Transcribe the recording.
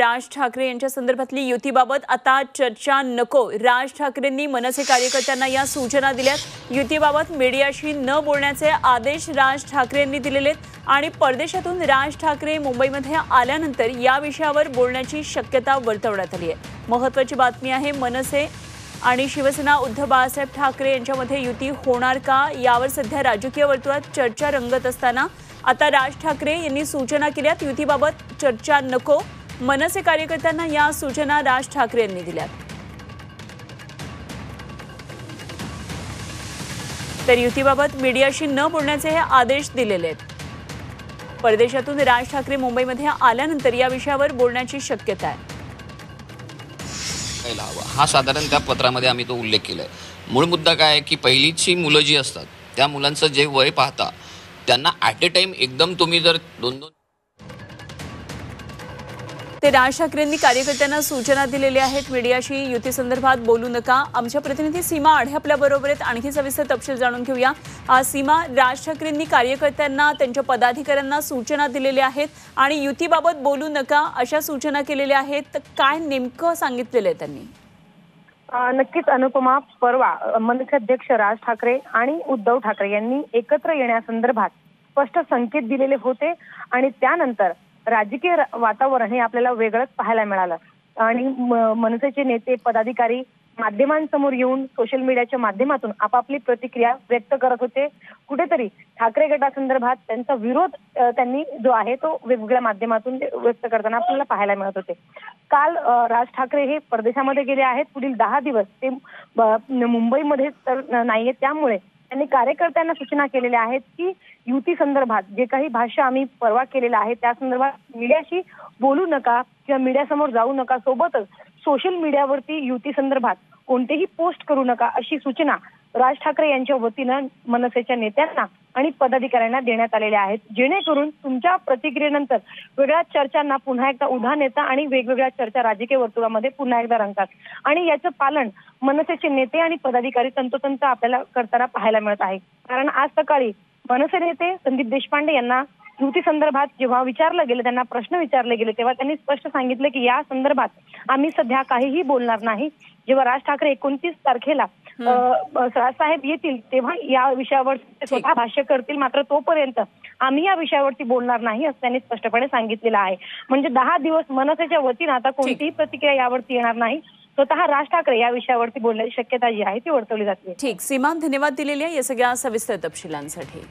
राज ठाकरे यांच्या संदर्भातली युतीबाबत आता चर्चा नको। राज ठाकरेंनी मनसे कार्यकर्त्यांना या सूचना दिल्यात। युतीबाबत मीडियाशी न बोलण्याचे आदेश राज ठाकरे यांनी दिलेले आणि परदेशातून राज ठाकरे मुंबईमध्ये आल्यानंतर या विषयावर बोलण्याची शक्यता वर्तवण्यात आली आहे। महत्त्वाची बातमी आहे, मनसे आणि शिवसेना उद्धव बाळासाहेब ठाकरे यांच्यामध्ये युती होणार का यावर सध्या राजकीय वर्तुळात चर्चा रंगत असताना आता राज ठाकरे यांनी सूचना केल्यात। युतीबाबत चर्चा नको, मनसे कार्यकर्त्यांना या सूचना राज ठाकरे यांनी दिल्यात। तर युतीबाबत मीडियाशी न बोलण्याचे हे आदेश दिलेले आहेत। परदेशातून राज ठाकरे मुंबईमध्ये आल्यानंतर या विषयावर बोलण्याची शक्यता आहे। हा साधारण त्या पत्रामध्ये आम्ही तो उल्लेख केलाय। मूळ मुद्दा काय आहे की पहिलीची मुलं जी असतात त्या मुलांचं जे वय पाहता त्यांना ॲट अ टाइम एकदम तुम्ही जर दोन ते राज ठाकरेंनी कार्यकर्त्यांना सूचना दिलेल्या आहेत। मीडियाशी युती संदर्भात बोलू नका। आमच्या प्रतिनिधी सीमा आढे आपल्या बरोबर आहेत, आणखी सविस्तर तपशील जाणून घेऊया। सीमा, राज ठाकरेंनी कार्यकर्त्यांना त्यांच्या पदाधिकाऱ्यांना सूचना दिलेल्या आहेत आणि युतीबाबत बोलू नका अशा सूचना केलेल्या आहेत, तर काय नेमकं सांगितलेलं आहे त्यांनी? नक्कीच अनुपमा, परवा मनसे अध्यक्ष राज ठाकरे आणि उद्धव ठाकरे यांनी एकत्र येण्यासंदर्भात स्पष्ट संकेत दिलेले होते आणि त्यानंतर राजकीय वातावरण हे आपल्याला वेगळंच पाहायला मिळालं आणि मनसेचे नेते पदाधिकारी माध्यमांसमोर येऊन सोशल मीडियाच्या माध्यमातून आपापली प्रतिक्रिया व्यक्त करत होते। कुठेतरी ठाकरे गटासंदर्भात त्यांचा विरोध त्यांनी जो आहे तो वेगवेगळ्या माध्यमातून व्यक्त करताना आपल्याला पाहायला मिळत होते। काल राज ठाकरे हे परदेशामध्ये गेले आहेत। पुढील 10 दिवस ते मुंबईमध्ये तर नाहीये, त्यामुळे त्यांनी कार्यकर्त्यांना सूचना केलेल्या आहेत की युती संदर्भात जे काही भाष्य आम्ही परवा केलेलं आहे त्या संदर्भात मीडियाशी बोलू नका किंवा मीडियासमोर जाऊ नका। सोबतच सोशल मीडियावरती युती संदर्भात कोणतेही पोस्ट करू नका अशी सूचना राज ठाकरे यांच्या वतीनं मनसेच्या नेत्यांना आणि पदाधिकाऱ्यांना देण्यात आलेल्या आहेत, जेणेकरून तुमच्या प्रतिक्रियेनंतर वेगळ्या चर्चांना पुन्हा एकदा उधाण येतं आणि वेगवेगळ्या चर्चा राजकीय वर्तुळामध्ये पुन्हा एकदा रंगतात आणि याचं पालन मनसेचे नेते आणि पदाधिकारी तंतोतंत आपल्याला करताना पाहायला मिळत आहे। कारण आज सकाळी मनसे नेते संदीप देशपांडे यांना युती संदर्भात जेव्हा विचारलं गेलं, त्यांना प्रश्न विचारले गेले, तेव्हा त्यांनी स्पष्ट सांगितलं की या संदर्भात आम्ही सध्या काहीही बोलणार नाही। जेव्हा राज ठाकरे 29 तारखेला साहेब येतील तेव्हा या विषयावर स्वतः भाष्य करतील, मात्र तोपर्यंत आम्ही या विषयावरती बोलणार नाही असं त्यांनी स्पष्टपणे सांगितलेलं आहे। म्हणजे 10 दिवस मनसेच्या वतीनं आता कोणतीही प्रतिक्रिया यावरती येणार नाही। स्वतः राज ठाकरे या विषयावरती बोलण्याची शक्यता जी आहे ती वर्तवली जाते। ठीक, सीमा, धन्यवाद दिलेल्या या सगळ्या सविस्तर तपशिलांसाठी।